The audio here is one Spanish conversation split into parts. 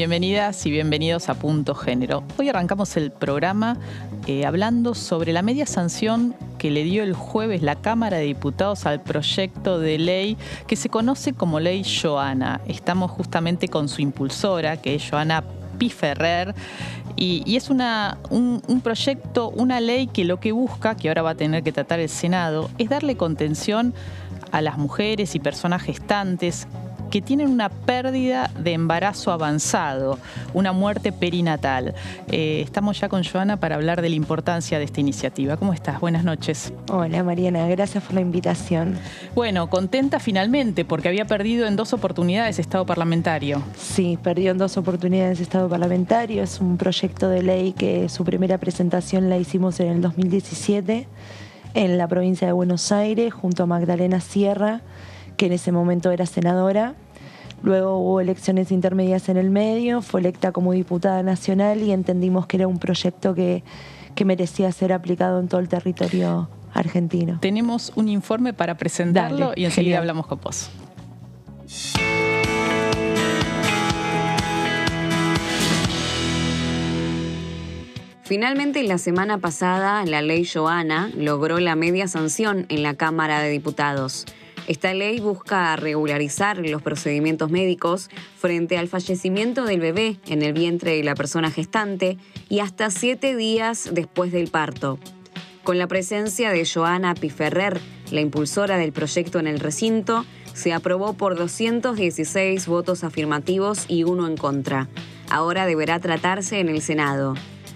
Bienvenidas y bienvenidos a Punto Género. Hoy arrancamos el programa hablando sobre la media sanción que le dio el jueves la Cámara de Diputados al proyecto de ley que se conoce como Ley Johanna. Estamos justamente con su impulsora, que es Johanna Piferrer, y es un proyecto, una ley que lo que busca, que ahora va a tener que tratar el Senado, es darle contención a las mujeres y personas gestantes que tienen una pérdida de embarazo avanzado, una muerte perinatal. Estamos ya con Johanna para hablar de la importancia de esta iniciativa. ¿Cómo estás? Buenas noches. Hola Mariana, gracias por la invitación. Bueno, contenta finalmente porque había perdido en 2 oportunidades estado parlamentario. Sí, perdió en 2 oportunidades estado parlamentario. Es un proyecto de ley que su primera presentación la hicimos en el 2017 en la provincia de Buenos Aires junto a Magdalena Sierra, que en ese momento era senadora. Luego hubo elecciones intermedias en el medio, fue electa como diputada nacional y entendimos que era un proyecto que merecía ser aplicado en todo el territorio argentino. Tenemos un informe para presentarlo. Dale, y enseguida genial. hablamos con vos. Finalmente, la semana pasada, la Ley Johanna logró la media sanción en la Cámara de Diputados. Esta ley busca regularizar los procedimientos médicos frente al fallecimiento del bebé en el vientre de la persona gestante y hasta 7 días después del parto. Con la presencia de Johanna Piferrer, la impulsora del proyecto en el recinto, se aprobó por 216 votos afirmativos y 1 en contra. Ahora deberá tratarse en el Senado.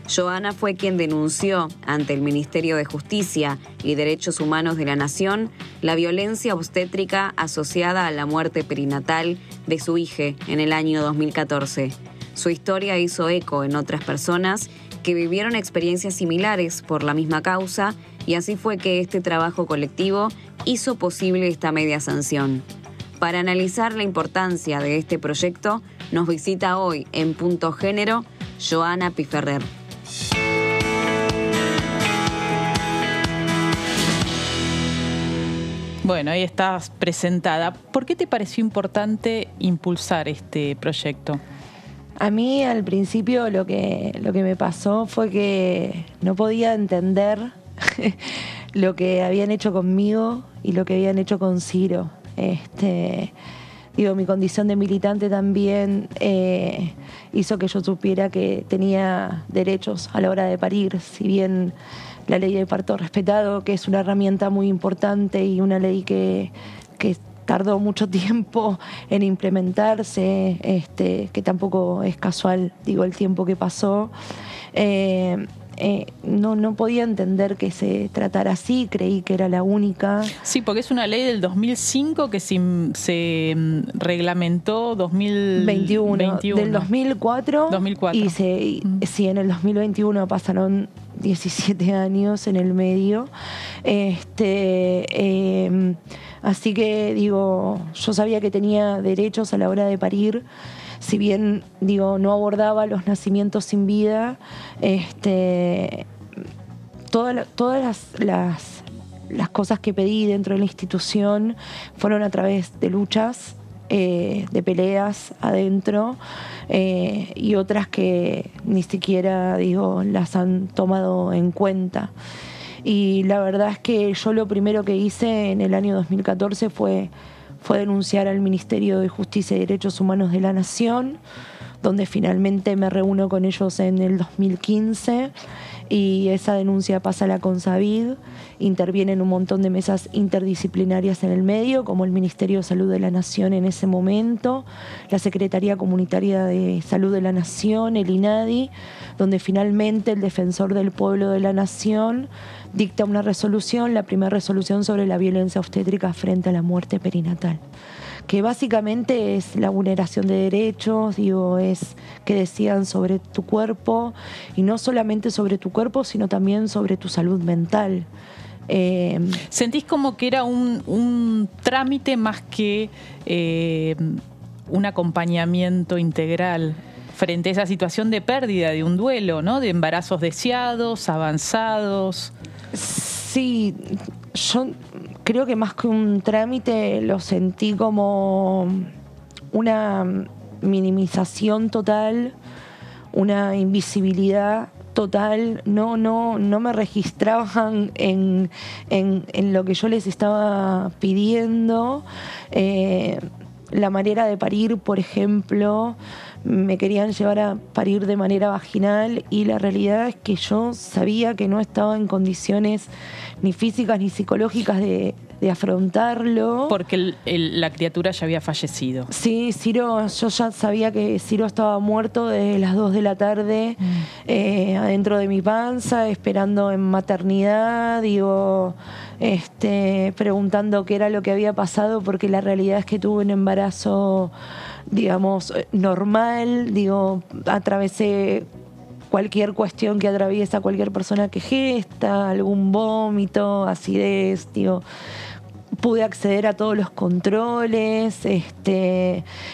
Johanna fue quien denunció ante el Ministerio de Justicia y Derechos Humanos de la Nación la violencia obstétrica asociada a la muerte perinatal de su hija en el año 2014. Su historia hizo eco en otras personas que vivieron experiencias similares por la misma causa y así fue que este trabajo colectivo hizo posible esta media sanción. Para analizar la importancia de este proyecto, nos visita hoy en Punto Género Johanna Piferrer. Bueno, ahí estás presentada. ¿Por qué te pareció importante impulsar este proyecto? A mí al principio lo que me pasó fue que no podía entender lo que habían hecho conmigo y lo que habían hecho con Ciro. Mi condición de militante también hizo que yo supiera que tenía derechos a la hora de parir, si bien la ley de parto respetado, que es una herramienta muy importante y una ley que tardó mucho tiempo en implementarse, que tampoco es casual, el tiempo que pasó. No podía entender que se tratara así, creí que era la única. Sí, porque es una ley del 2005 que se reglamentó 2021. Del 2004. 2004. Y sí, en el 2021 pasaron 17 años en el medio. Así que, yo sabía que tenía derechos a la hora de parir. Si bien, no abordaba los nacimientos sin vida, todas las cosas que pedí dentro de la institución fueron a través de luchas, de peleas adentro, y otras que ni siquiera, las han tomado en cuenta. Y la verdad es que yo lo primero que hice en el año 2014 fue denunciar al Ministerio de Justicia y Derechos Humanos de la Nación, donde finalmente me reúno con ellos en el 2015 y esa denuncia pasa a la CONSAVID. Intervienen un montón de mesas interdisciplinarias en el medio, como el Ministerio de Salud de la Nación en ese momento, la Secretaría Comunitaria de Salud de la Nación, el INADI, donde finalmente el Defensor del Pueblo de la Nación dicta una resolución, la primera resolución sobre la violencia obstétrica frente a la muerte perinatal, que básicamente es la vulneración de derechos, es que decidan sobre tu cuerpo, y no solamente sobre tu cuerpo, sino también sobre tu salud mental. ¿Sentís como que era un trámite más que un acompañamiento integral frente a esa situación de pérdida, de un duelo, ¿no? De embarazos deseados, avanzados? Sí, yo creo que más que un trámite lo sentí como una minimización total, una invisibilidad total, no me registraban en lo que yo les estaba pidiendo. La manera de parir, por ejemplo, me querían llevar a parir de manera vaginal y la realidad es que yo sabía que no estaba en condiciones ni físicas ni psicológicas de afrontarlo. Porque la criatura ya había fallecido. Sí, Ciro, yo ya sabía que Ciro estaba muerto desde las 2 de la tarde, adentro de mi panza, esperando en maternidad, preguntando qué era lo que había pasado, porque la realidad es que tuve un embarazo, digamos, normal, atravesé cualquier cuestión que atraviesa cualquier persona que gesta, algún vómito, acidez, pude acceder a todos los controles,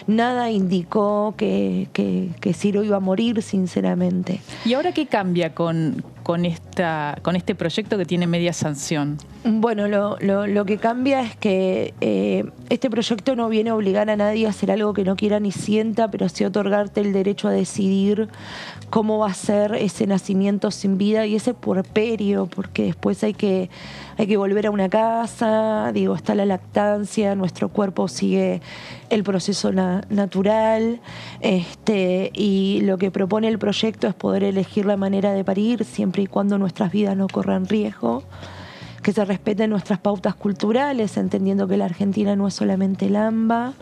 nada indicó que Ciro iba a morir, sinceramente. ¿Y ahora qué cambia con este proyecto que tiene media sanción? Bueno, lo que cambia es que este proyecto no viene a obligar a nadie a hacer algo que no quiera ni sienta, pero sí otorgarte el derecho a decidir cómo va a ser ese nacimiento sin vida y ese puerperio, porque después hay que volver a una casa, está la lactancia, nuestro cuerpo sigue el proceso natural, y lo que propone el proyecto es poder elegir la manera de parir siempre y cuando nuestras vidas no corran riesgo, que se respeten nuestras pautas culturales, entendiendo que la Argentina no es solamente el AMBA,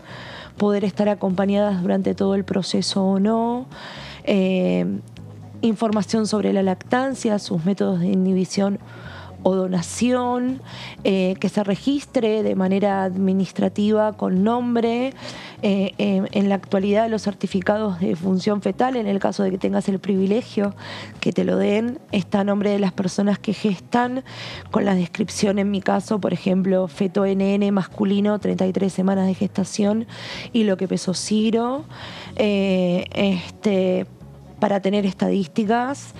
poder estar acompañadas durante todo el proceso o no, información sobre la lactancia, sus métodos de inhibición o donación, que se registre de manera administrativa con nombre. En la actualidad los certificados de función fetal, en el caso de que tengas el privilegio que te lo den, está a nombre de las personas que gestan, con la descripción, en mi caso, por ejemplo, feto NN masculino, 33 semanas de gestación y lo que pesó Ciro, para tener estadísticas,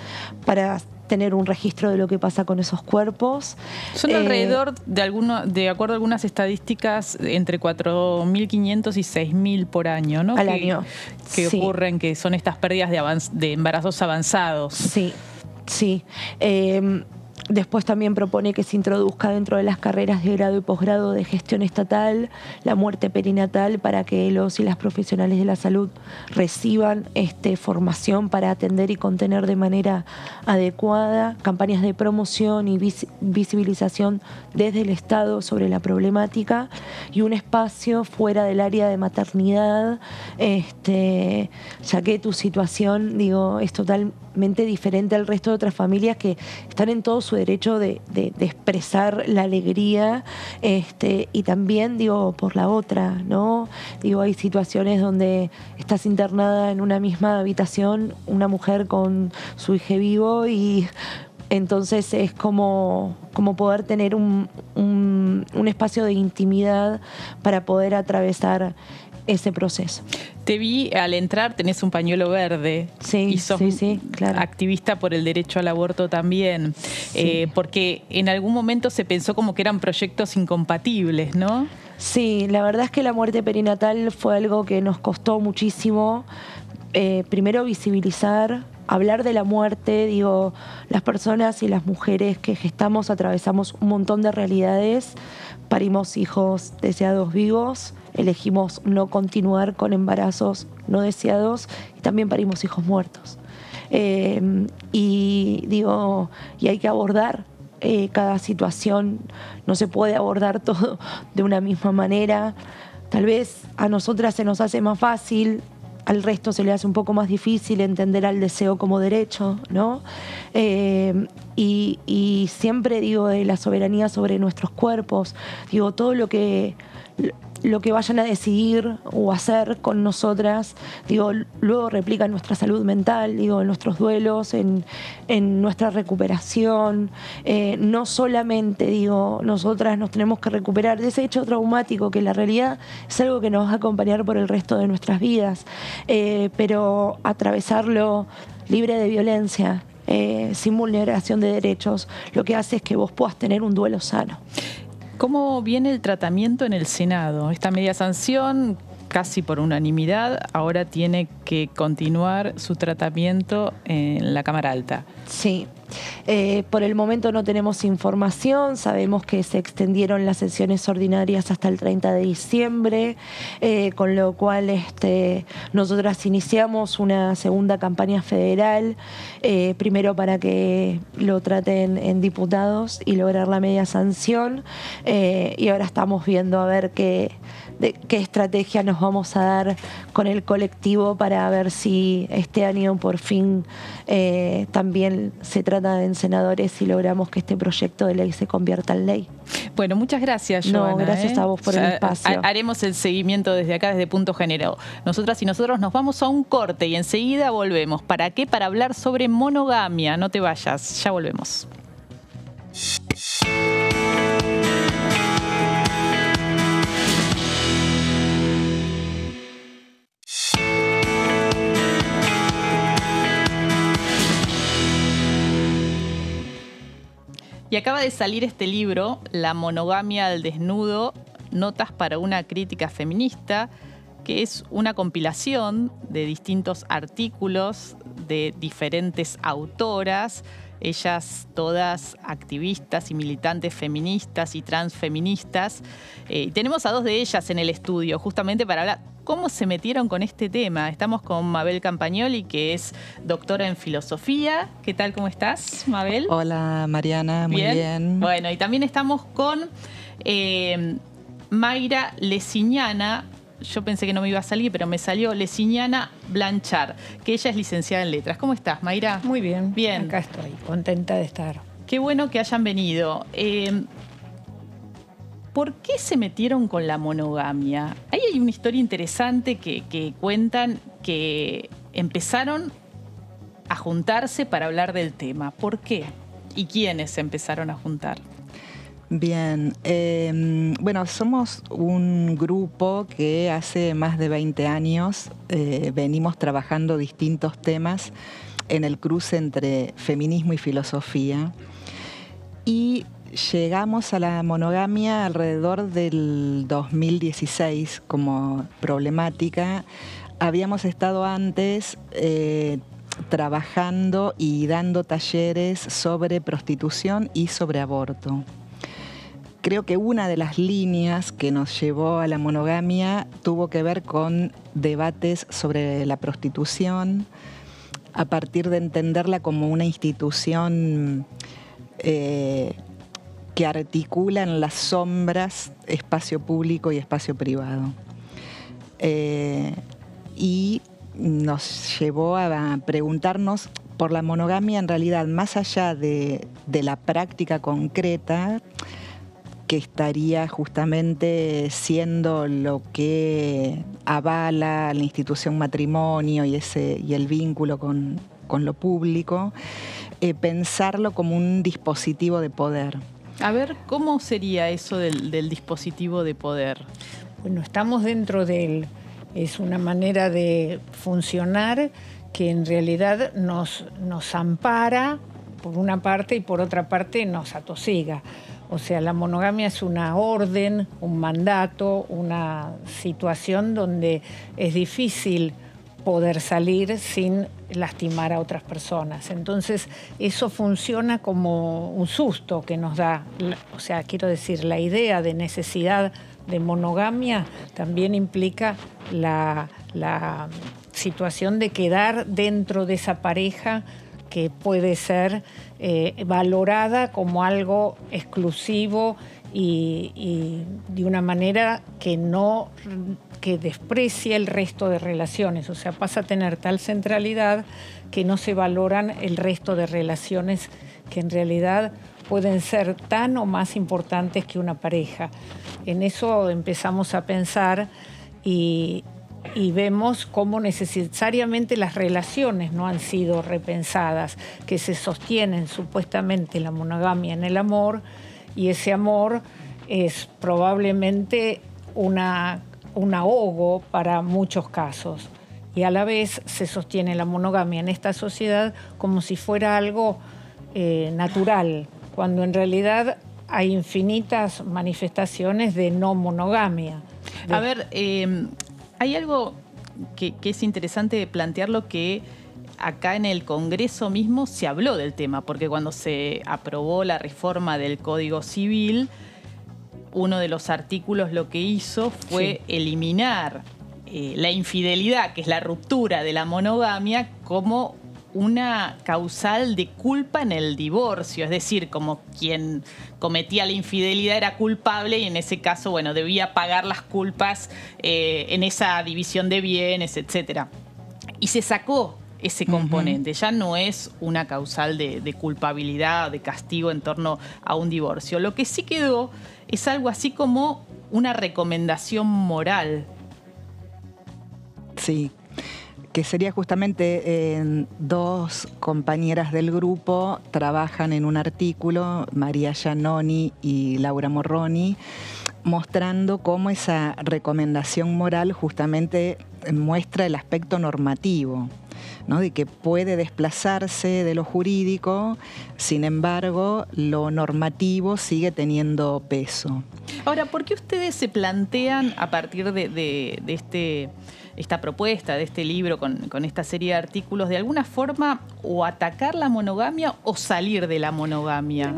para tener un registro de lo que pasa con esos cuerpos. Son alrededor, de acuerdo a algunas estadísticas, entre 4.500 y 6.000 por año, ¿no? Al año. Que sí. ocurren, que son estas pérdidas de embarazos avanzados. Sí. Después también propone que se introduzca dentro de las carreras de grado y posgrado de gestión estatal la muerte perinatal para que los y las profesionales de la salud reciban formación para atender y contener de manera adecuada, campañas de promoción y visibilización desde el Estado sobre la problemática y un espacio fuera del área de maternidad, ya que tu situación, es totalmente diferente al resto de otras familias que están en todo su derecho de expresar la alegría, y también por la otra, ¿no? Hay situaciones donde estás internada en una misma habitación, una mujer con su hijo vivo, y entonces es como poder tener un espacio de intimidad para poder atravesar ese proceso. Te vi al entrar, tenés un pañuelo verde. Sí, y sos claro. activista por el derecho al aborto también. Sí. Porque en algún momento se pensó como que eran proyectos incompatibles, ¿no? Sí, la verdad es que la muerte perinatal fue algo que nos costó muchísimo. Primero visibilizar, hablar de la muerte, las personas y las mujeres que gestamos atravesamos un montón de realidades, parimos hijos deseados vivos, elegimos no continuar con embarazos no deseados y también parimos hijos muertos. Y hay que abordar cada situación, no se puede abordar todo de una misma manera. Tal vez a nosotras se nos hace más fácil, al resto se le hace un poco más difícil entender al deseo como derecho, ¿no? Y siempre de la soberanía sobre nuestros cuerpos, todo lo que vayan a decidir o hacer con nosotras, luego replica en nuestra salud mental, en nuestros duelos, en nuestra recuperación. No solamente, nosotras nos tenemos que recuperar de ese hecho traumático, que en la realidad es algo que nos va a acompañar por el resto de nuestras vidas, pero atravesarlo libre de violencia, sin vulneración de derechos, lo que hace es que vos puedas tener un duelo sano. ¿Cómo viene el tratamiento en el Senado? Esta media sanción, casi por unanimidad, ahora tiene que continuar su tratamiento en la Cámara Alta. Sí. Por el momento no tenemos información, sabemos que se extendieron las sesiones ordinarias hasta el 30 de diciembre, con lo cual nosotras iniciamos una segunda campaña federal, primero para que lo traten en diputados y lograr la media sanción, y ahora estamos viendo a ver qué estrategia nos vamos a dar con el colectivo para ver si este año por fin también se trata de senadores y logramos que este proyecto de ley se convierta en ley. Bueno, muchas gracias, Joana. No, gracias a vos por el espacio. Haremos el seguimiento desde acá, desde Punto Género. Nosotras y nosotros nos vamos a un corte y enseguida volvemos. ¿Para qué? Para hablar sobre monogamia. No te vayas, ya volvemos. Y acaba de salir este libro, La monogamia al desnudo, notas para una crítica feminista, que es una compilación de distintos artículos de diferentes autoras, ellas todas activistas y militantes feministas y transfeministas. Tenemos a dos de ellas en el estudio, justamente para hablar cómo se metieron con este tema. Estamos con Mabel Campagnoli, que es doctora en filosofía. ¿Qué tal? ¿Cómo estás, Mabel? Hola, Mariana. Muy bien. Bueno, y también estamos con Mayra Leciñana. Yo pensé que no me iba a salir, pero me salió Leciñana Blanchard, que ella es licenciada en letras. ¿Cómo estás, Mayra? Muy bien. Bien. Acá estoy, contenta de estar. Qué bueno que hayan venido. ¿Por qué se metieron con la monogamia? Ahí hay una historia interesante que cuentan que empezaron a juntarse para hablar del tema. ¿Por qué? ¿Y quiénes se empezaron a juntar? Bien, bueno, somos un grupo que hace más de 20 años venimos trabajando distintos temas en el cruce entre feminismo y filosofía, y llegamos a la monogamia alrededor del 2016 como problemática. Habíamos estado antes trabajando y dando talleres sobre prostitución y sobre aborto. Creo que una de las líneas que nos llevó a la monogamia tuvo que ver con debates sobre la prostitución, a partir de entenderla como una institución que articula en las sombras espacio público y espacio privado. Y nos llevó a preguntarnos por la monogamia en realidad, más allá de la práctica concreta, que estaría justamente siendo lo que avala la institución matrimonio y el vínculo con lo público, pensarlo como un dispositivo de poder. A ver, ¿cómo sería eso del dispositivo de poder? Bueno, estamos dentro es una manera de funcionar que en realidad nos ampara por una parte y por otra parte nos atosiga. O sea, la monogamia es una orden, un mandato, una situación donde es difícil poder salir sin lastimar a otras personas. Entonces, eso funciona como un susto que nos da. O sea, quiero decir, la idea de necesidad de monogamia también implica la situación de quedar dentro de esa pareja que puede ser valorada como algo exclusivo y de una manera que desprecie el resto de relaciones. O sea, pasa a tener tal centralidad que no se valoran el resto de relaciones que en realidad pueden ser tan o más importantes que una pareja. En eso empezamos a pensar y vemos cómo necesariamente las relaciones no han sido repensadas, que se sostienen supuestamente la monogamia en el amor, y ese amor es probablemente un ahogo para muchos casos. Y a la vez se sostiene la monogamia en esta sociedad como si fuera algo natural, cuando en realidad hay infinitas manifestaciones de no monogamia. A ver, Hay algo que es interesante plantearlo, que acá en el Congreso mismo se habló del tema, porque cuando se aprobó la reforma del Código Civil, uno de los artículos lo que hizo fue eliminar la infidelidad, que es la ruptura de la monogamia, como una causal de culpa en el divorcio. Es decir, como quien cometía la infidelidad era culpable y en ese caso, bueno, debía pagar las culpas en esa división de bienes, etc. Y se sacó ese componente. Ya no es una causal de culpabilidad, de castigo en torno a un divorcio. Lo que sí quedó es algo así como una recomendación moral. Sí, que sería justamente dos compañeras del grupo trabajan en un artículo, María Giannoni y Laura Morroni, mostrando cómo esa recomendación moral justamente muestra el aspecto normativo, ¿no? De que puede desplazarse de lo jurídico, sin embargo, lo normativo sigue teniendo peso. Ahora, ¿por qué ustedes se plantean, a partir de esta propuesta, de este libro, con esta serie de artículos, de alguna forma o atacar la monogamia o salir de la monogamia?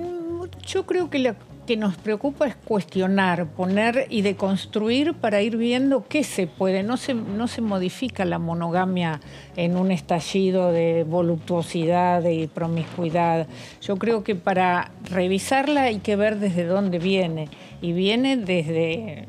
Yo creo que lo que nos preocupa es cuestionar, poner y deconstruir para ir viendo qué se puede. No se modifica la monogamia en un estallido de voluptuosidad y promiscuidad. Yo creo que para revisarla hay que ver desde dónde viene. Y viene desde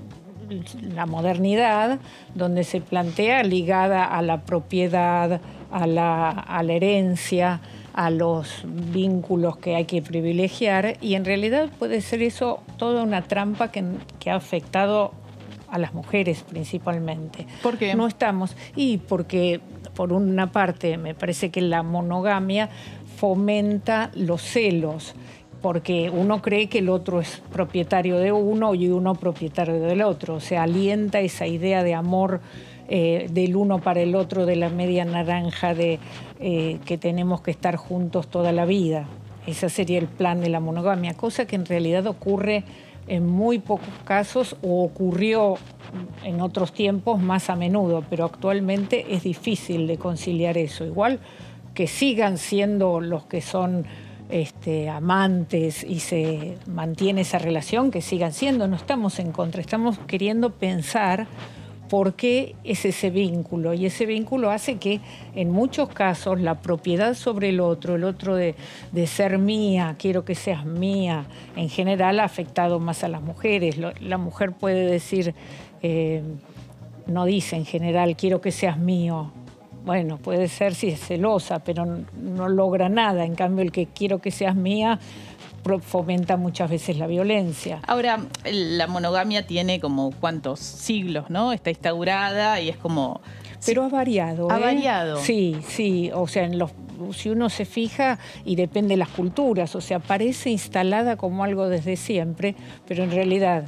la modernidad, donde se plantea ligada a la propiedad, a la herencia, a los vínculos que hay que privilegiar, y en realidad puede ser eso toda una trampa que ha afectado a las mujeres principalmente. ¿Por qué? No estamos, y porque por una parte me parece que la monogamia fomenta los celos, porque uno cree que el otro es propietario de uno y uno propietario del otro, o sea, alienta esa idea de amor del uno para el otro, de la media naranja, de que tenemos que estar juntos toda la vida. Ese sería el plan de la monogamia, cosa que en realidad ocurre en muy pocos casos o ocurrió en otros tiempos más a menudo, pero actualmente es difícil de conciliar eso. Igual que sigan siendo los que son amantes y se mantiene esa relación, que sigan siendo, no estamos en contra, estamos queriendo pensar por qué es ese vínculo, y ese vínculo hace que en muchos casos la propiedad sobre el otro de ser mía, quiero que seas mía, en general ha afectado más a las mujeres. La mujer puede decir, no dice en general, quiero que seas mío. Bueno, puede ser si es celosa, pero no logra nada. En cambio, el que quiero que seas mía fomenta muchas veces la violencia. Ahora, la monogamia tiene como cuántos siglos, ¿no? Está instaurada y es como... Pero ha variado. ¿Ha variado? Sí. O sea, si uno se fija, y depende de las culturas, o sea, parece instalada como algo desde siempre, pero en realidad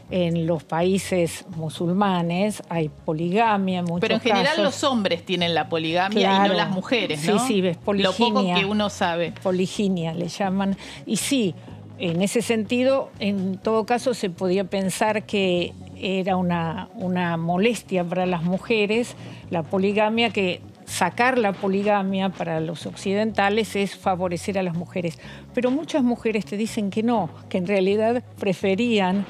en los países musulmanes hay poligamia en muchos casos. Pero en general los hombres tienen la poligamia, claro, y no las mujeres, ¿no? Sí, ves, poliginia. Lo poco que uno sabe. Poliginia le llaman. Y sí, en ese sentido, en todo caso se podía pensar que era una molestia para las mujeres la poligamia, que sacar la poligamia para los occidentales es favorecer a las mujeres. Pero muchas mujeres te dicen que no, que en realidad preferían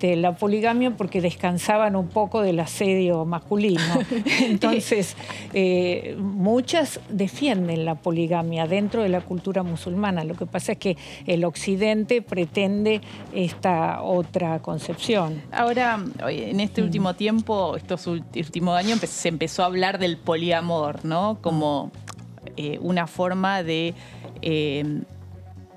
la poligamia porque descansaban un poco del asedio masculino. Entonces, muchas defienden la poligamia dentro de la cultura musulmana. Lo que pasa es que el occidente pretende esta otra concepción. Ahora, en este último tiempo, estos últimos años, se empezó a hablar del poliamor, ¿no? Como una forma de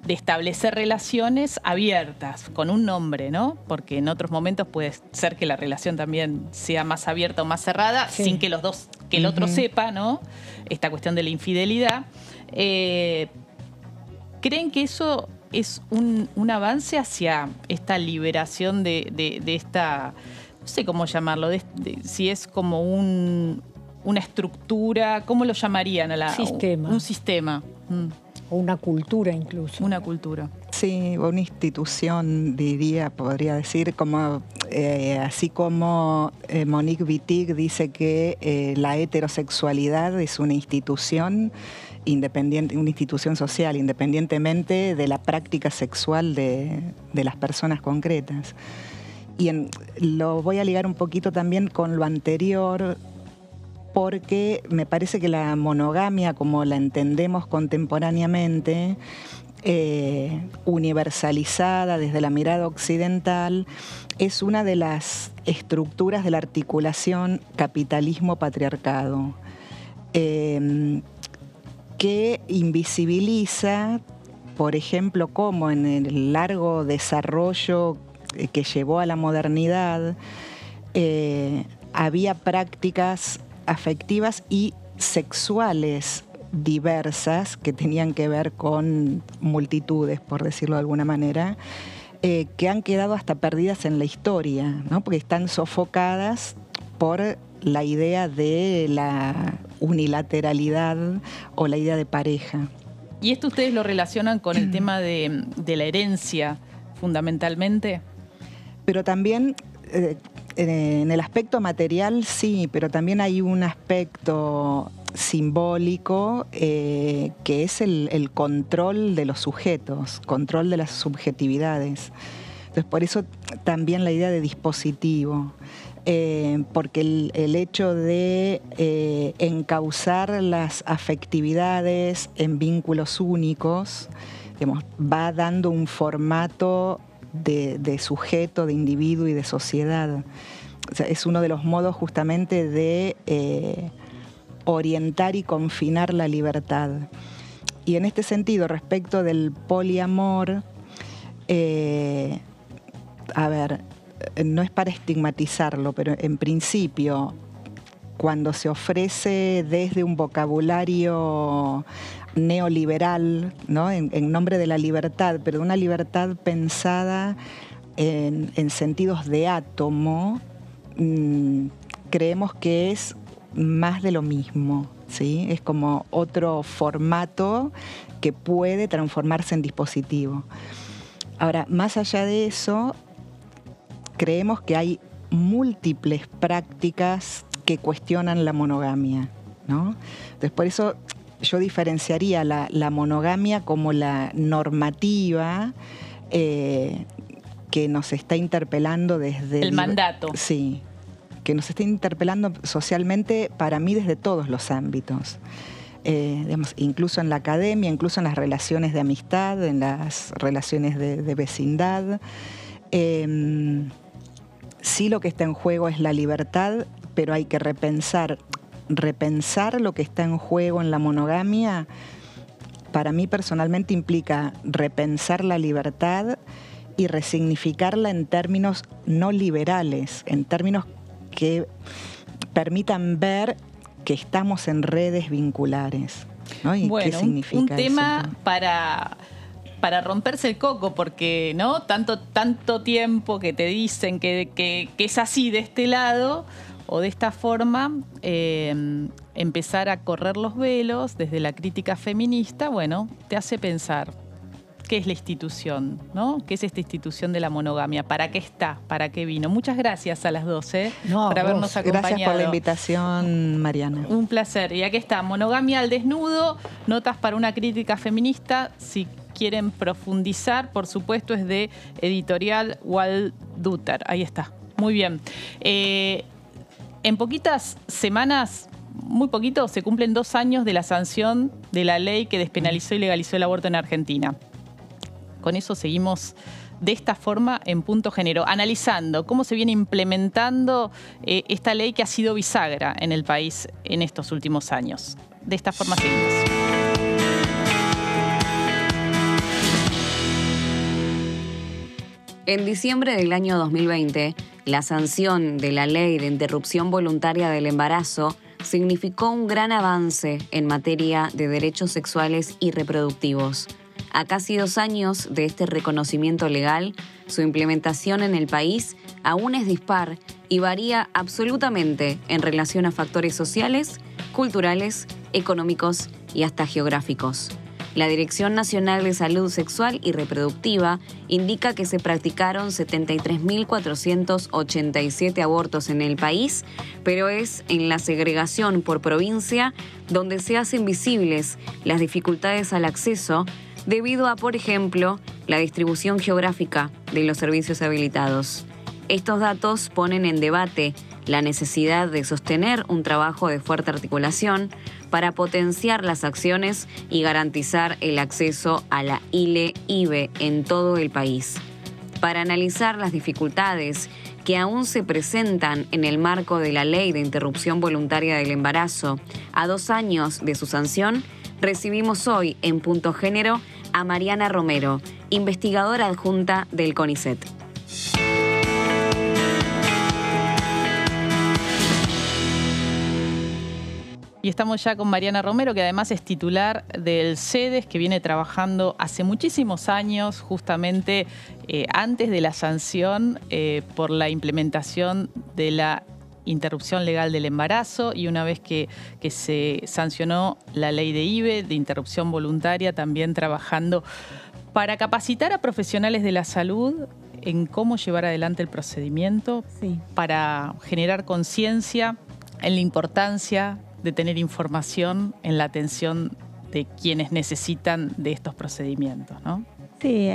establecer relaciones abiertas, con un nombre, ¿no? Porque en otros momentos puede ser que la relación también sea más abierta o más cerrada, sí, sin que los dos, que el otro sepa, ¿no? Esta cuestión de la infidelidad. ¿Creen que eso es un avance hacia esta liberación de esta, no sé cómo llamarlo, si es como una estructura, ¿cómo lo llamarían? Sistema. Un sistema. O una cultura incluso. Una cultura. Sí, una institución, podría decir, como así como Monique Wittig dice que la heterosexualidad es una institución independiente, una institución social, independientemente de la práctica sexual de las personas concretas. Y lo voy a ligar un poquito también con lo anterior, porque me parece que la monogamia, como la entendemos contemporáneamente, universalizada desde la mirada occidental, es una de las estructuras de la articulación capitalismo-patriarcado, que invisibiliza, por ejemplo, cómo en el largo desarrollo que llevó a la modernidad había prácticas afectivas y sexuales diversas que tenían que ver con multitudes, por decirlo de alguna manera, que han quedado hasta perdidas en la historia, ¿no? Porque están sofocadas por la idea de la unilateralidad o la idea de pareja. ¿Y esto ustedes lo relacionan con el tema de la herencia, fundamentalmente? Pero también, en el aspecto material, sí, pero también hay un aspecto simbólico que es el control de los sujetos, control de las subjetividades. Entonces, por eso también la idea de dispositivo, porque el hecho de encauzar las afectividades en vínculos únicos, digamos, va dando un formato de sujeto, de individuo y de sociedad. O sea, es uno de los modos justamente de orientar y confinar la libertad. Y en este sentido, respecto del poliamor, no es para estigmatizarlo, pero en principio, cuando se ofrece desde un vocabulario neoliberal, ¿no? en nombre de la libertad, pero de una libertad pensada en sentidos de átomo, creemos que es más de lo mismo, ¿sí? Es como otro formato que puede transformarse en dispositivo. Ahora, más allá de eso, creemos que hay múltiples prácticas que cuestionan la monogamia, ¿no? Entonces, por eso yo diferenciaría la monogamia como la normativa que nos está interpelando desde... El mandato. Sí, que nos está interpelando socialmente, para mí, desde todos los ámbitos. Digamos, incluso en la academia, incluso en las relaciones de amistad, en las relaciones de vecindad. Sí, lo que está en juego es la libertad, pero hay que repensar lo que está en juego en la monogamia. Para mí personalmente implica repensar la libertad y resignificarla en términos no liberales, en términos que permitan ver que estamos en redes vinculares, ¿no? ¿Y bueno, qué significa un tema eso? para romperse el coco, porque ¿no? tanto tiempo que te dicen que es así de este lado o de esta forma, empezar a correr los velos desde la crítica feminista, bueno, te hace pensar qué es la institución, ¿no? ¿Qué es esta institución de la monogamia? ¿Para qué está? ¿Para qué vino? Muchas gracias a las dos por habernos acompañado. Gracias por la invitación, Mariana. Un placer. Y aquí está, Monogamia al desnudo, notas para una crítica feminista. Si quieren profundizar, por supuesto, es de Editorial Walddutter. Ahí está. Muy bien. En poquitas semanas, muy poquito, se cumplen 2 años de la sanción de la ley que despenalizó y legalizó el aborto en Argentina. Con eso seguimos de esta forma en Punto Género, analizando cómo se viene implementando esta ley que ha sido bisagra en el país en estos últimos años. De esta forma seguimos. En diciembre del año 2020, la sanción de la Ley de Interrupción Voluntaria del Embarazo significó un gran avance en materia de derechos sexuales y reproductivos. A casi 2 años de este reconocimiento legal, su implementación en el país aún es dispar y varía absolutamente en relación a factores sociales, culturales, económicos y hasta geográficos. La Dirección Nacional de Salud Sexual y Reproductiva indica que se practicaron 73.487 abortos en el país, pero es en la segregación por provincia donde se hacen visibles las dificultades al acceso debido a, por ejemplo, la distribución geográfica de los servicios habilitados. Estos datos ponen en debate la necesidad de sostener un trabajo de fuerte articulación para potenciar las acciones y garantizar el acceso a la ILE-IVE en todo el país. Para analizar las dificultades que aún se presentan en el marco de la Ley de Interrupción Voluntaria del Embarazo, a 2 años de su sanción, recibimos hoy en Punto Género a Mariana Romero, investigadora adjunta del CONICET. Y estamos ya con Mariana Romero, que además es titular del CEDES, que viene trabajando hace muchísimos años, justamente antes de la sanción, por la implementación de la interrupción legal del embarazo, y una vez que se sancionó la ley de IVE, de interrupción voluntaria, también trabajando para capacitar a profesionales de la salud en cómo llevar adelante el procedimiento, Sí. para generar conciencia en la importancia de tener información en la atención de quienes necesitan de estos procedimientos, ¿no? Sí,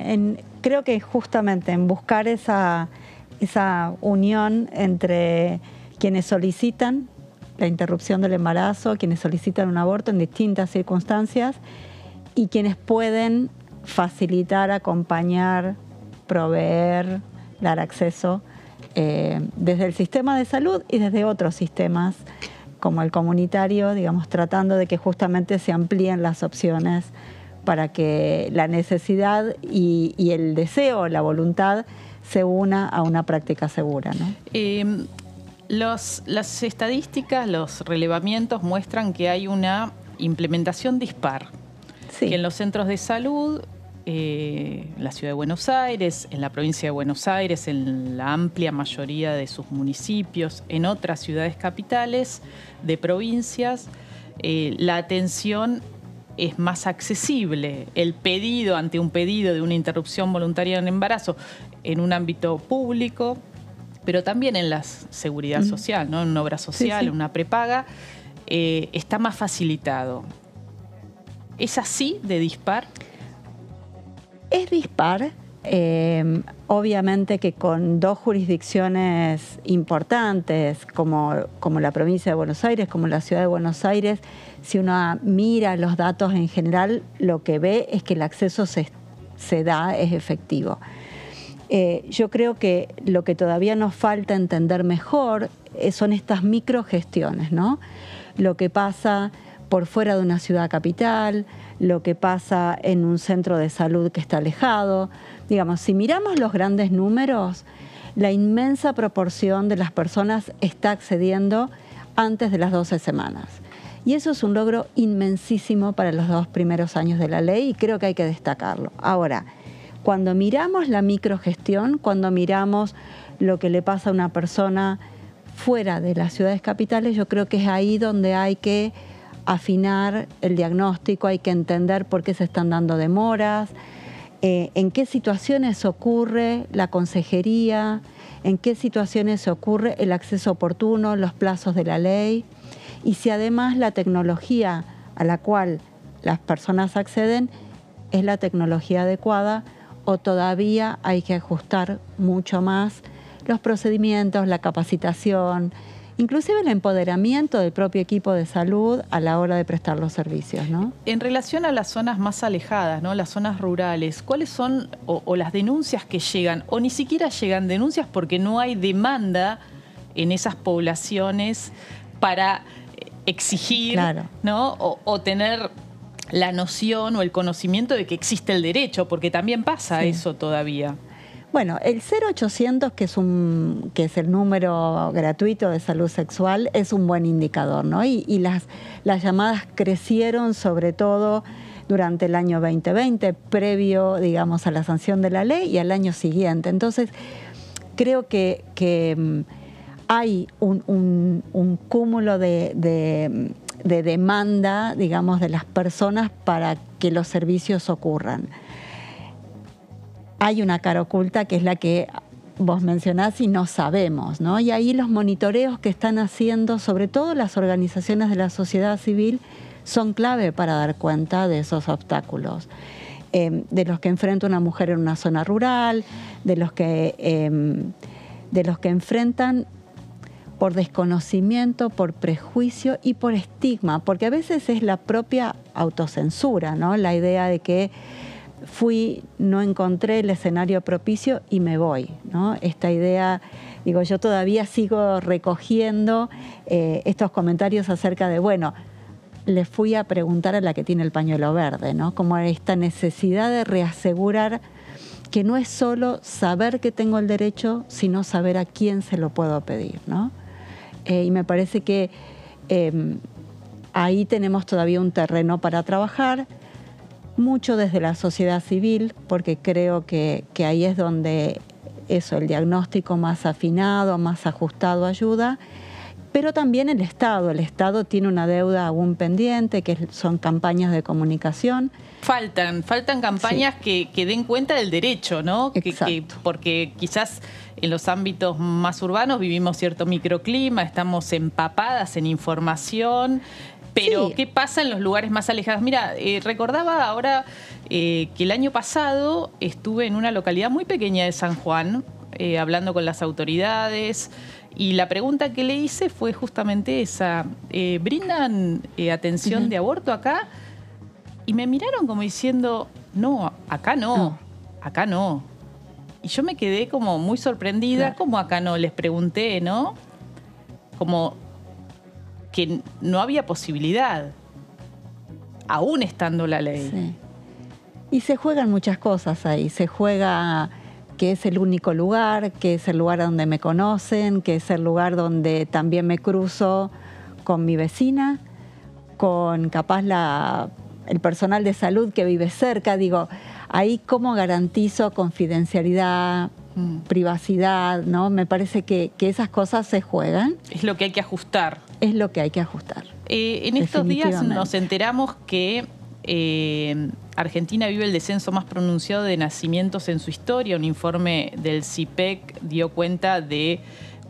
creo que justamente en buscar esa unión entre quienes solicitan la interrupción del embarazo, quienes solicitan un aborto en distintas circunstancias y quienes pueden facilitar, acompañar, proveer, dar acceso desde el sistema de salud y desde otros sistemas como el comunitario, digamos, tratando de que justamente se amplíen las opciones para que la necesidad y el deseo, la voluntad, se una a una práctica segura, ¿no? Las estadísticas, los relevamientos muestran que hay una implementación dispar, Sí. que en los centros de salud, en la ciudad de Buenos Aires, en la provincia de Buenos Aires, en la amplia mayoría de sus municipios, en otras ciudades capitales de provincias, la atención es más accesible. El pedido, ante un pedido de una interrupción voluntaria del embarazo en un ámbito público, pero también en la seguridad social, ¿no? En una obra social, Sí, sí. en una prepaga, está más facilitado. ¿Es así de dispar? Es dispar, obviamente que con 2 jurisdicciones importantes como la provincia de Buenos Aires, como la ciudad de Buenos Aires, si uno mira los datos en general, lo que ve es que el acceso se da, es efectivo. Yo creo que lo que todavía nos falta entender mejor son estas microgestiones, ¿no? Lo que pasa por fuera de una ciudad capital, lo que pasa en un centro de salud que está alejado. Digamos, si miramos los grandes números, la inmensa proporción de las personas está accediendo antes de las 12 semanas. Y eso es un logro inmensísimo para los 2 primeros años de la ley y creo que hay que destacarlo. Ahora, cuando miramos la microgestión, cuando miramos lo que le pasa a una persona fuera de las ciudades capitales, yo creo que es ahí donde hay que afinar el diagnóstico, hay que entender por qué se están dando demoras, en qué situaciones ocurre la consejería, en qué situaciones ocurre el acceso oportuno, los plazos de la ley, y si además la tecnología a la cual las personas acceden es la tecnología adecuada o todavía hay que ajustar mucho más los procedimientos, la capacitación, inclusive el empoderamiento del propio equipo de salud a la hora de prestar los servicios, ¿no? En relación a las zonas más alejadas, ¿no? Las zonas rurales, ¿cuáles son o las denuncias que llegan? O ni siquiera llegan denuncias porque no hay demanda en esas poblaciones para exigir, Claro. ¿no? O tener la noción o el conocimiento de que existe el derecho, porque también pasa Sí. eso todavía. Bueno, el 0800, que es el número gratuito de salud sexual, es un buen indicador, ¿no? Y las llamadas crecieron sobre todo durante el año 2020, previo, digamos, a la sanción de la ley y al año siguiente. Entonces, creo que hay un cúmulo de de demanda, digamos, de las personas para que los servicios ocurran. Hay una cara oculta que es la que vos mencionás y no sabemos, ¿no? Y ahí los monitoreos que están haciendo, sobre todo las organizaciones de la sociedad civil, son clave para dar cuenta de esos obstáculos. De los que enfrenta una mujer en una zona rural, de los que enfrentan por desconocimiento, por prejuicio y por estigma, porque a veces es la propia autocensura, ¿no? La idea de que no encontré el escenario propicio y me voy, ¿no? Esta idea, digo, yo todavía sigo recogiendo estos comentarios acerca de, bueno, le fui a preguntar a la que tiene el pañuelo verde, ¿no? Como esta necesidad de reasegurar que no es solo saber que tengo el derecho, sino saber a quién se lo puedo pedir, ¿no? Y me parece que ahí tenemos todavía un terreno para trabajar, mucho desde la sociedad civil, porque creo que ahí es donde el diagnóstico más afinado, más ajustado ayuda, pero también el Estado. El Estado tiene una deuda aún pendiente, que son campañas de comunicación. Faltan campañas que den cuenta del derecho, ¿no? Porque quizás en los ámbitos más urbanos vivimos cierto microclima, estamos empapadas en información, pero ¿qué pasa en los lugares más alejados? Mira, recordaba ahora que el año pasado estuve en una localidad muy pequeña de San Juan, hablando con las autoridades, y la pregunta que le hice fue justamente esa: ¿brindan atención de aborto acá? Y me miraron como diciendo, no, acá no, acá no. Y yo me quedé como muy sorprendida. Claro. ¿Cómo acá no? Les pregunté, ¿no? Como que no había posibilidad, aún estando la ley. Sí. Y se juegan muchas cosas ahí. Se juega que es el único lugar, que es el lugar donde me conocen, que es el lugar donde también me cruzo con mi vecina, con capaz el personal de salud que vive cerca. Digo, ahí cómo garantizo confidencialidad, privacidad, ¿no? Me parece que esas cosas se juegan. Es lo que hay que ajustar. Es lo que hay que ajustar. En estos días nos enteramos que Argentina vive el descenso más pronunciado de nacimientos en su historia. Un informe del CIPEC dio cuenta de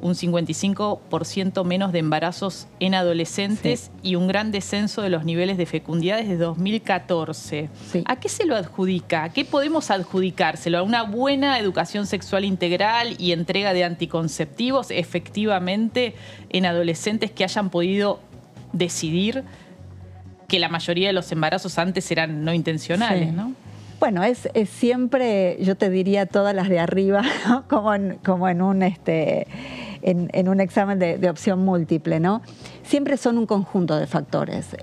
un 55% menos de embarazos en adolescentes y un gran descenso de los niveles de fecundidad desde 2014. Sí. ¿A qué se lo adjudica? ¿A qué podemos adjudicárselo? ¿A una buena educación sexual integral y entrega de anticonceptivos efectivamente en adolescentes que hayan podido decidir que la mayoría de los embarazos antes eran no intencionales, ¿no? Bueno, es siempre, yo te diría, todas las de arriba, ¿no? como en un examen de opción múltiple, ¿no? Siempre son un conjunto de factores.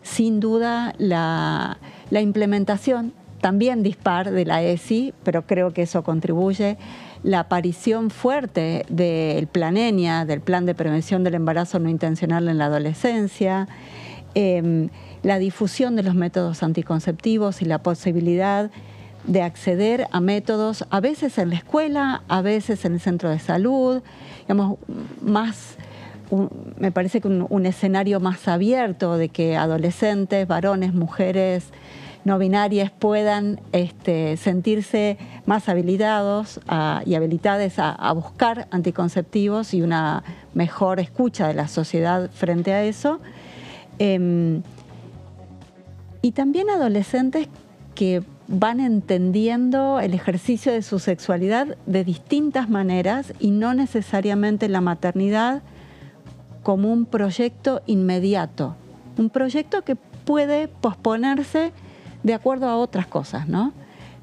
Sin duda, la implementación también dispar de la ESI, pero creo que eso contribuye. La aparición fuerte del Plan ENIA, del Plan de Prevención del Embarazo No Intencional en la Adolescencia, la difusión de los métodos anticonceptivos y la posibilidad de acceder a métodos, a veces en la escuela, a veces en el centro de salud, digamos, me parece que un escenario más abierto de que adolescentes, varones, mujeres no binarias puedan sentirse más habilitados y habilitadas a buscar anticonceptivos y una mejor escucha de la sociedad frente a eso. Y también adolescentes que van entendiendo el ejercicio de su sexualidad de distintas maneras y no necesariamente la maternidad como un proyecto inmediato, un proyecto que puede posponerse de acuerdo a otras cosas, ¿no?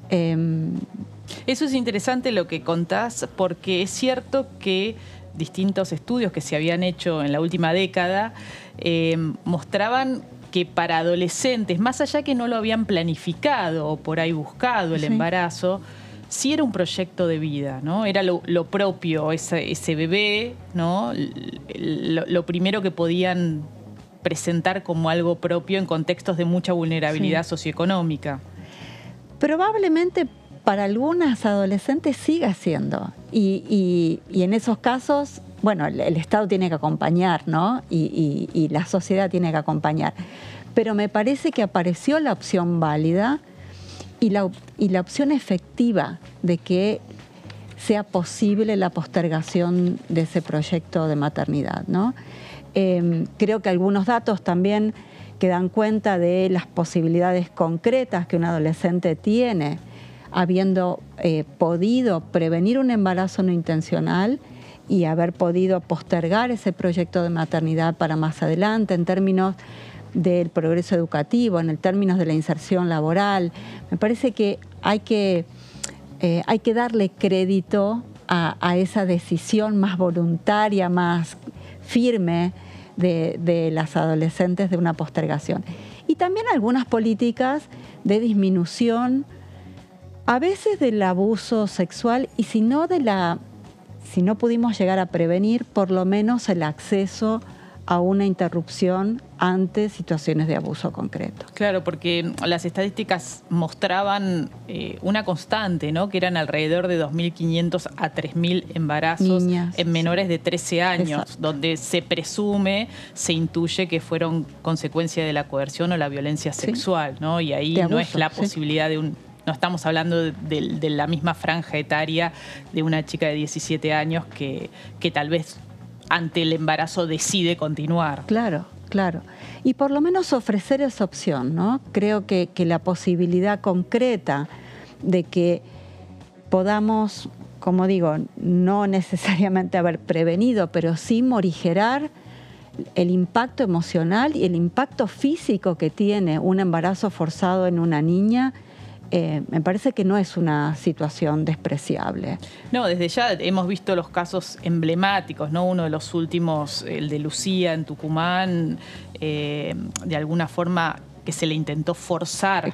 Eso es interesante lo que contás, porque es cierto que distintos estudios que se habían hecho en la última década mostraban que para adolescentes, más allá que no lo habían planificado o por ahí buscado el embarazo, sí era un proyecto de vida, ¿no? Era lo propio, ese bebé, ¿no? Lo primero que podían presentar como algo propio en contextos de mucha vulnerabilidad socioeconómica. Probablemente para algunas adolescentes siga siendo. Y en esos casos, bueno, el Estado tiene que acompañar, ¿no? Y la sociedad tiene que acompañar. Pero me parece que apareció la opción válida y la opción efectiva de que sea posible la postergación de ese proyecto de maternidad, ¿no? Creo que algunos datos también que dan cuenta de las posibilidades concretas que un adolescente tiene habiendo podido prevenir un embarazo no intencional y haber podido postergar ese proyecto de maternidad para más adelante en términos del progreso educativo, en términos de la inserción laboral. Me parece que hay que darle crédito a esa decisión más voluntaria, más firme de las adolescentes de una postergación. Y también algunas políticas de disminución, a veces del abuso sexual, y si no pudimos llegar a prevenir, por lo menos el acceso a una interrupción ante situaciones de abuso concreto. Claro, porque las estadísticas mostraban una constante, ¿no? Que eran alrededor de 2.500 a 3.000 embarazos en menores de 13 años, exacto, donde se presume, se intuye que fueron consecuencia de la coerción o la violencia sexual, sí, ¿no? Y ahí de abuso, no es la posibilidad de no estamos hablando de la misma franja etaria de una chica de 17 años que tal vez ante el embarazo decide continuar. Claro, claro. Y por lo menos ofrecer esa opción, ¿no? Creo que la posibilidad concreta de que podamos, como digo, no necesariamente haber prevenido, pero sí morigerar el impacto emocional y el impacto físico que tiene un embarazo forzado en una niña, me parece que no es una situación despreciable. No, desde ya hemos visto los casos emblemáticos, ¿no? Uno de los últimos, el de Lucía en Tucumán, de alguna forma que se le intentó forzar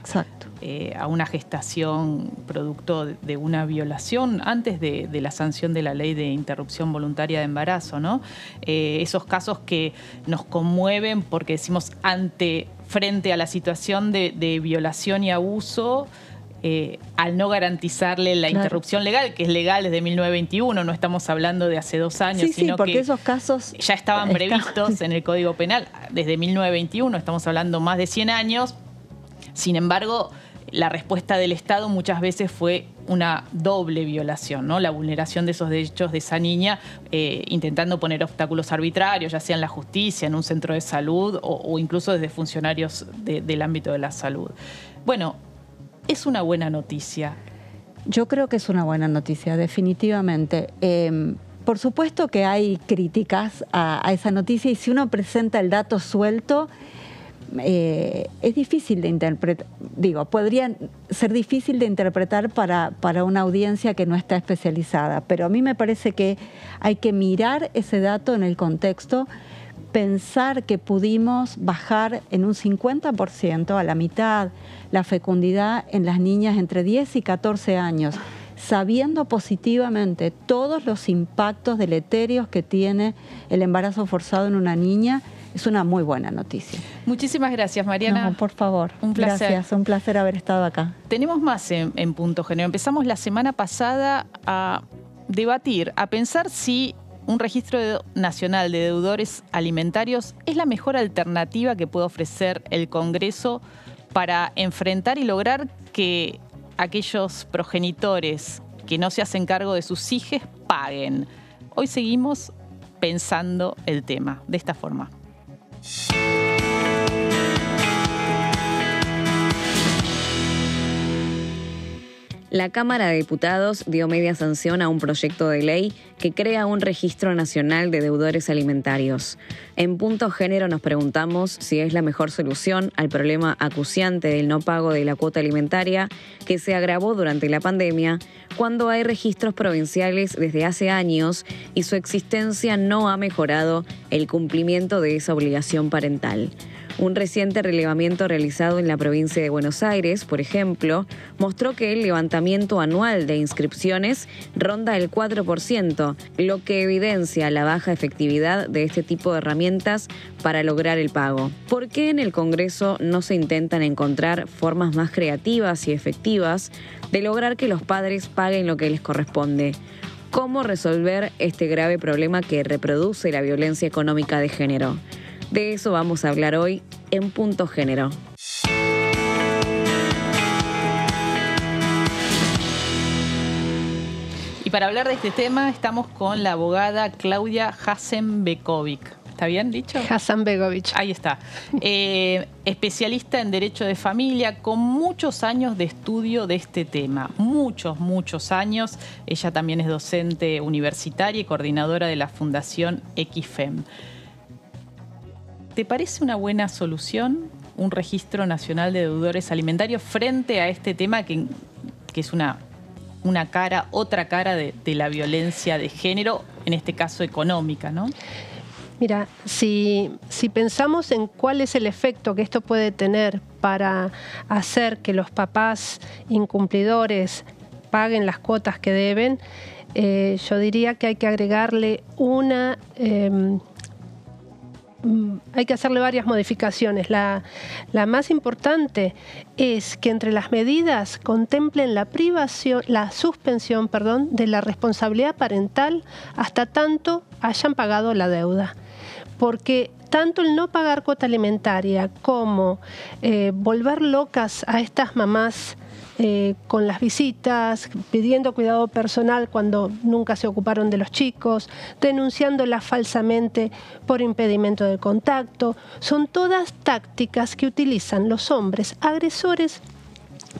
a una gestación producto de una violación antes de la sanción de la ley de interrupción voluntaria de embarazo, ¿no? Esos casos que nos conmueven porque decimos frente a la situación de violación y abuso, al no garantizarle la interrupción legal, que es legal desde 1921, no estamos hablando de hace 2 años, sino porque que esos casos ya estaban previstos en el Código Penal desde 1921, estamos hablando más de 100 años. Sin embargo, la respuesta del Estado muchas veces fue una doble violación, ¿no? La vulneración de esos derechos de esa niña, intentando poner obstáculos arbitrarios, ya sea en la justicia, en un centro de salud o incluso desde funcionarios del ámbito de la salud. Bueno, es una buena noticia. Yo creo que es una buena noticia, definitivamente. Por supuesto que hay críticas a esa noticia y si uno presenta el dato suelto, es difícil de interpretar, podría ser difícil de interpretar para una audiencia que no está especializada, pero a mí me parece que hay que mirar ese dato en el contexto, pensar que pudimos bajar en un 50%, a la mitad, la fecundidad en las niñas entre 10 y 14 años, sabiendo positivamente todos los impactos deleterios que tiene el embarazo forzado en una niña. Es una muy buena noticia. Muchísimas gracias, Mariana. No, por favor. Un placer. Gracias, un placer haber estado acá. Tenemos más en Punto Género. Empezamos la semana pasada a debatir, a pensar si un registro nacional de deudores alimentarios es la mejor alternativa que puede ofrecer el Congreso para enfrentar y lograr que aquellos progenitores que no se hacen cargo de sus hijos paguen. Hoy seguimos pensando el tema de esta forma. La Cámara de Diputados dio media sanción a un proyecto de ley que crea un registro nacional de deudores alimentarios. En Punto Género nos preguntamos si es la mejor solución al problema acuciante del no pago de la cuota alimentaria que se agravó durante la pandemia, cuando hay registros provinciales desde hace años y su existencia no ha mejorado el cumplimiento de esa obligación parental. Un reciente relevamiento realizado en la provincia de Buenos Aires, por ejemplo, mostró que el levantamiento anual de inscripciones ronda el 4%, lo que evidencia la baja efectividad de este tipo de herramientas para lograr el pago. ¿Por qué en el Congreso no se intentan encontrar formas más creativas y efectivas de lograr que los padres paguen lo que les corresponde? ¿Cómo resolver este grave problema que reproduce la violencia económica de género? De eso vamos a hablar hoy en Punto Género. Y para hablar de este tema estamos con la abogada Claudia Hasenbegovic. ¿Está bien dicho? Hasenbegovic. Ahí está. Especialista en Derecho de Familia, con muchos años de estudio de este tema. Muchos años. Ella también es docente universitaria y coordinadora de la Fundación Equifem. ¿Te parece una buena solución un registro nacional de deudores alimentarios frente a este tema que es otra cara de la violencia de género, en este caso económica, ¿no? Mira, si pensamos en cuál es el efecto que esto puede tener para hacer que los papás incumplidores paguen las cuotas que deben, yo diría que hay que agregarle hay que hacerle varias modificaciones. La más importante es que entre las medidas contemplen la suspensión de la responsabilidad parental hasta tanto hayan pagado la deuda. Porque tanto el no pagar cuota alimentaria como volver locas a estas mamás con las visitas, pidiendo cuidado personal cuando nunca se ocuparon de los chicos, denunciándolas falsamente por impedimento de contacto, son todas tácticas que utilizan los hombres agresores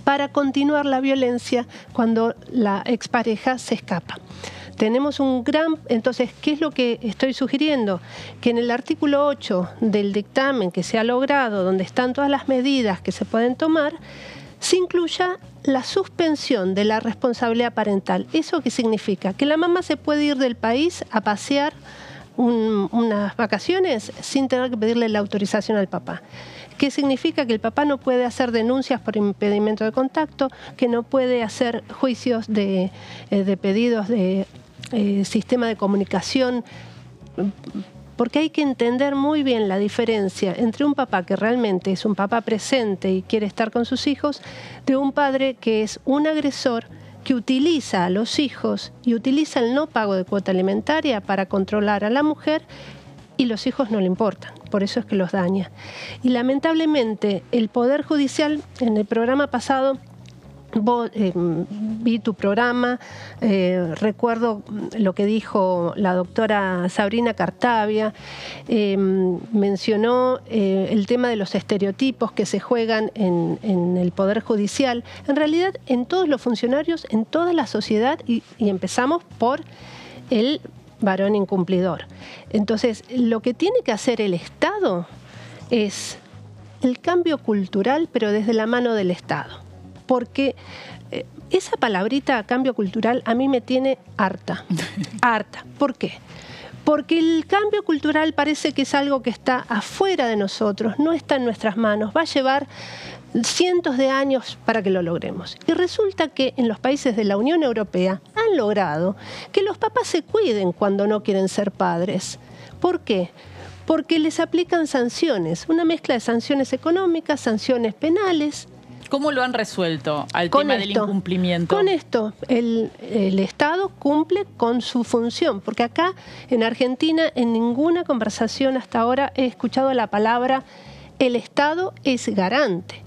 para continuar la violencia cuando la expareja se escapa. Tenemos entonces, ¿qué es lo que estoy sugiriendo? Que en el artículo 8 del dictamen que se ha logrado, donde están todas las medidas que se pueden tomar, se incluya la suspensión de la responsabilidad parental. ¿Eso qué significa? Que la mamá se puede ir del país a pasear unas vacaciones sin tener que pedirle la autorización al papá. ¿Qué significa? Que el papá no puede hacer denuncias por impedimento de contacto, que no puede hacer juicios de pedidos de sistema de comunicación, porque hay que entender muy bien la diferencia entre un papá que realmente es un papá presente y quiere estar con sus hijos, de un padre que es un agresor que utiliza a los hijos y utiliza el no pago de cuota alimentaria para controlar a la mujer, y los hijos no le importan, por eso es que los daña. Y lamentablemente el Poder Judicial, en el programa pasado, vi tu programa, recuerdo lo que dijo la doctora Sabrina Cartavia, mencionó el tema de los estereotipos que se juegan en el Poder Judicial, en realidad en todos los funcionarios, en toda la sociedad, y empezamos por el varón incumplidor. Entonces, lo que tiene que hacer el Estado es el cambio cultural, pero desde la mano del Estado. Porque esa palabrita cambio cultural a mí me tiene harta. Harta. ¿Por qué? Porque el cambio cultural parece que es algo que está afuera de nosotros, no está en nuestras manos, va a llevar cientos de años para que lo logremos. Y resulta que en los países de la Unión Europea han logrado que los papás se cuiden cuando no quieren ser padres. ¿Por qué? Porque les aplican sanciones, una mezcla de sanciones económicas, sanciones penales. ¿Cómo lo han resuelto al tema del incumplimiento? Con esto, el Estado cumple con su función, porque acá en Argentina en ninguna conversación hasta ahora he escuchado la palabra el Estado es garante.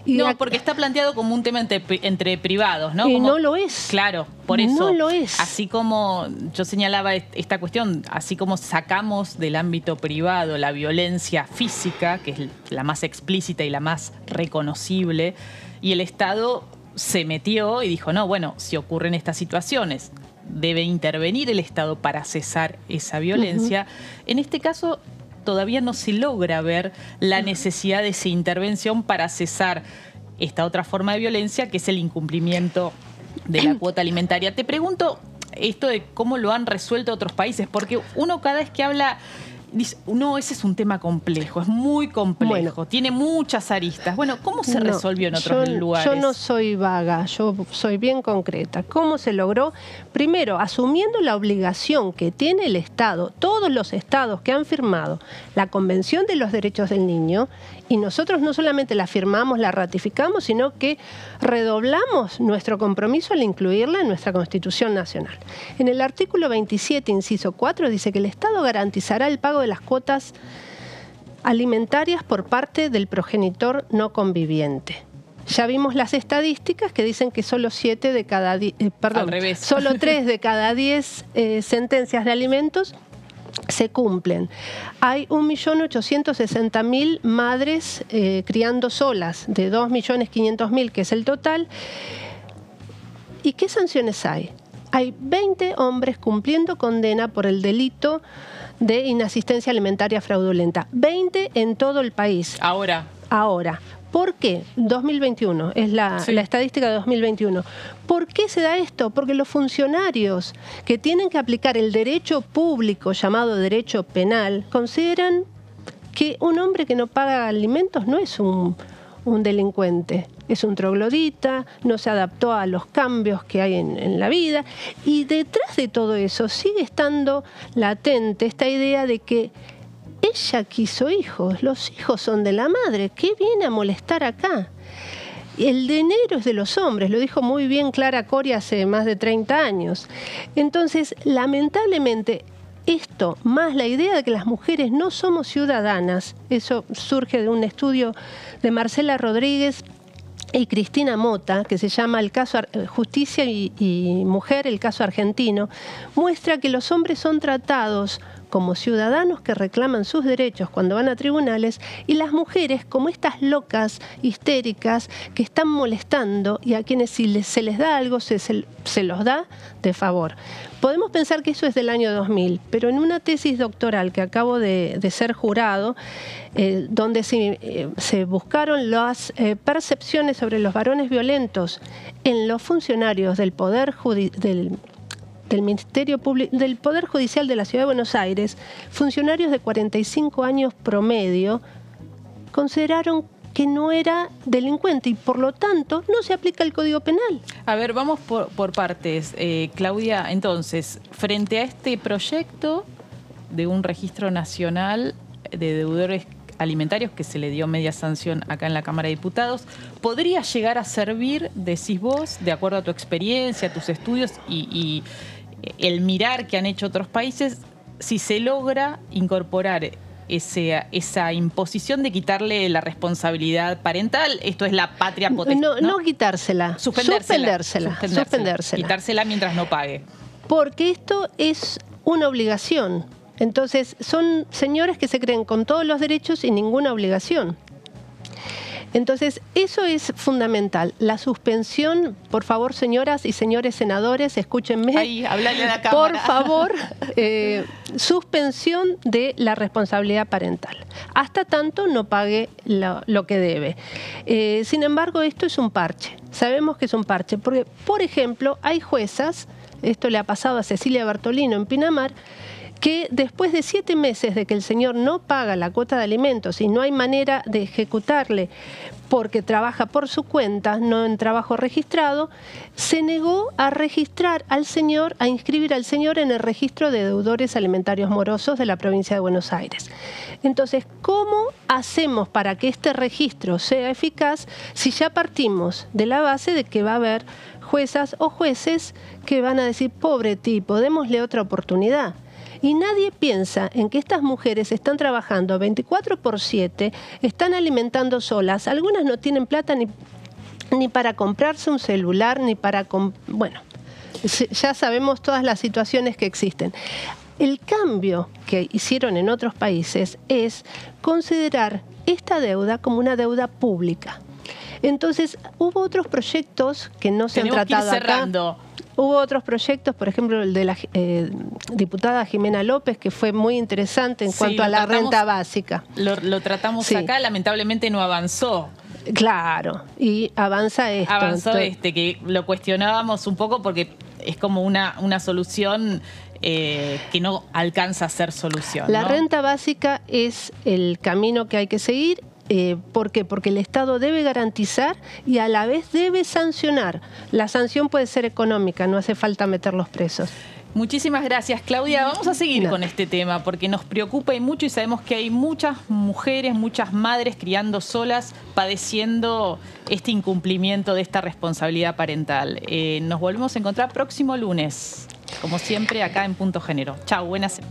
Y no, porque está planteado como un tema entre privados, ¿no? Y como, no lo es. Claro, por eso. No lo es. Así como yo señalaba esta cuestión, así como sacamos del ámbito privado la violencia física, que es la más explícita y la más reconocible, y el Estado se metió y dijo, no, bueno, si ocurren estas situaciones, debe intervenir el Estado para cesar esa violencia. En este caso, todavía no se logra ver la necesidad de esa intervención para cesar esta otra forma de violencia, que es el incumplimiento de la cuota alimentaria. Te pregunto esto de cómo lo han resuelto otros países, porque uno cada vez que habla dice, no, ese es un tema complejo, es muy complejo, tiene muchas aristas. Bueno, ¿cómo se resolvió en otros lugares? Yo no soy vaga, yo soy bien concreta. ¿Cómo se logró? Primero, asumiendo la obligación que tiene el Estado, todos los estados que han firmado la Convención de los Derechos del Niño, y nosotros no solamente la firmamos, la ratificamos, sino que redoblamos nuestro compromiso al incluirla en nuestra Constitución Nacional. En el artículo 27, inciso 4, dice que el Estado garantizará el pago de las cuotas alimentarias por parte del progenitor no conviviente. Ya vimos las estadísticas que dicen que solo 3 de cada 10 sentencias de alimentos se cumplen. Hay 1.860.000 madres criando solas, de 2.500.000, que es el total. ¿Y qué sanciones hay? Hay 20 hombres cumpliendo condena por el delito de inasistencia alimentaria fraudulenta. 20 en todo el país. Ahora. ¿Por qué? 2021, es la estadística de 2021. ¿Por qué se da esto? Porque los funcionarios que tienen que aplicar el derecho público, llamado derecho penal, consideran que un hombre que no paga alimentos no es un delincuente, es un troglodita, no se adaptó a los cambios que hay en la vida. Y detrás de todo eso sigue estando latente esta idea de que ella quiso hijos, los hijos son de la madre, ¿qué viene a molestar acá? El dinero es de los hombres, lo dijo muy bien Clara Coria hace más de 30 años. Entonces, lamentablemente, esto, más la idea de que las mujeres no somos ciudadanas, eso surge de un estudio de Marcela Rodríguez y Cristina Mota, que se llama el caso Justicia y Mujer, el caso argentino, muestra que los hombres son tratados como ciudadanos que reclaman sus derechos cuando van a tribunales, y las mujeres como estas locas, histéricas, que están molestando y a quienes si se les da algo se los da de favor. Podemos pensar que eso es del año 2000, pero en una tesis doctoral que acabo de ser jurado, donde se buscaron las percepciones sobre los varones violentos en los funcionarios del Poder Ministerio Público, del Poder Judicial de la Ciudad de Buenos Aires, funcionarios de 45 años promedio consideraron que no era delincuente y por lo tanto no se aplica el Código Penal. A ver, vamos por partes. Claudia, entonces, frente a este proyecto de un registro nacional de deudores alimentarios que se le dio media sanción acá en la Cámara de Diputados, ¿podría llegar a servir, decís vos, de acuerdo a tu experiencia, a tus estudios y el mirar que han hecho otros países, si se logra incorporar esa imposición de quitarle la responsabilidad parental? Esto es la patria potestad. No quitársela, suspendérsela. Quitársela mientras no pague. Porque esto es una obligación. Entonces, son señores que se creen con todos los derechos y ninguna obligación. Entonces, eso es fundamental. La suspensión, por favor, señoras y señores senadores, escúchenme. Ahí, hablale a la Cámara. Por favor, suspensión de la responsabilidad parental. Hasta tanto no pague lo que debe. Sin embargo, esto es un parche. Sabemos que es un parche. Porque, por ejemplo, hay juezas, esto le ha pasado a Cecilia Bertolino en Pinamar, que después de 7 meses de que el señor no paga la cuota de alimentos y no hay manera de ejecutarle porque trabaja por su cuenta, no en trabajo registrado, se negó a registrar al señor, a inscribir al señor en el registro de deudores alimentarios morosos de la provincia de Buenos Aires. Entonces, ¿cómo hacemos para que este registro sea eficaz si ya partimos de la base de que va a haber juezas o jueces que van a decir, pobre tipo, démosle otra oportunidad? Y nadie piensa en que estas mujeres están trabajando 24/7, están alimentando solas, algunas no tienen plata ni para comprarse un celular, ni para... Bueno, ya sabemos todas las situaciones que existen. El cambio que hicieron en otros países es considerar esta deuda como una deuda pública. Entonces, hubo otros proyectos que no se han tratado acá. Hubo otros proyectos, por ejemplo, el de la diputada Jimena López, que fue muy interesante en cuanto a la renta básica. Lo tratamos acá, lamentablemente no avanzó. Claro, y avanza esto. Avanzó que lo cuestionábamos un poco porque es como una solución que no alcanza a ser solución. La ¿no? renta básica es el camino que hay que seguir. ¿Por qué? Porque el Estado debe garantizar y a la vez debe sancionar. La sanción puede ser económica, no hace falta meterlos presos. Muchísimas gracias, Claudia. Vamos a seguir con este tema porque nos preocupa y mucho y sabemos que hay muchas mujeres, muchas madres criando solas, padeciendo este incumplimiento de esta responsabilidad parental. Nos volvemos a encontrar próximo lunes, como siempre, acá en Punto Género. Chau, buenas.